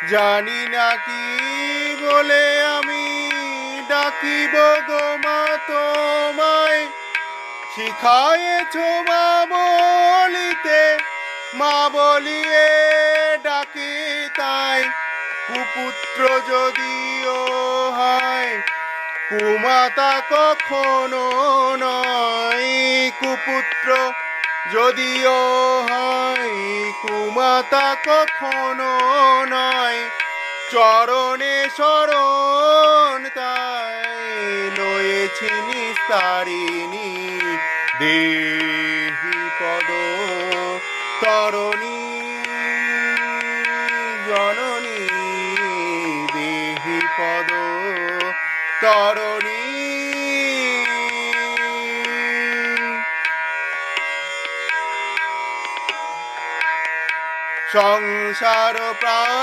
জানি না কি বলে আমি ডাকিব গো মা তোমায়, শিখায়েছ মা বলিতে, মা বলিয়ে ডাকি তাই। কুপুত্র যদিও হয় কুমাতা কখনো নয়, কুপুত্র যদিও হয় কুমাতা কখনো নয়। চরণে শরণ তাই লয়েছি নিস্তারিণী, দেহি পদ তরণী জননী, দেহি পদ তরণী। সংসার প্রাণ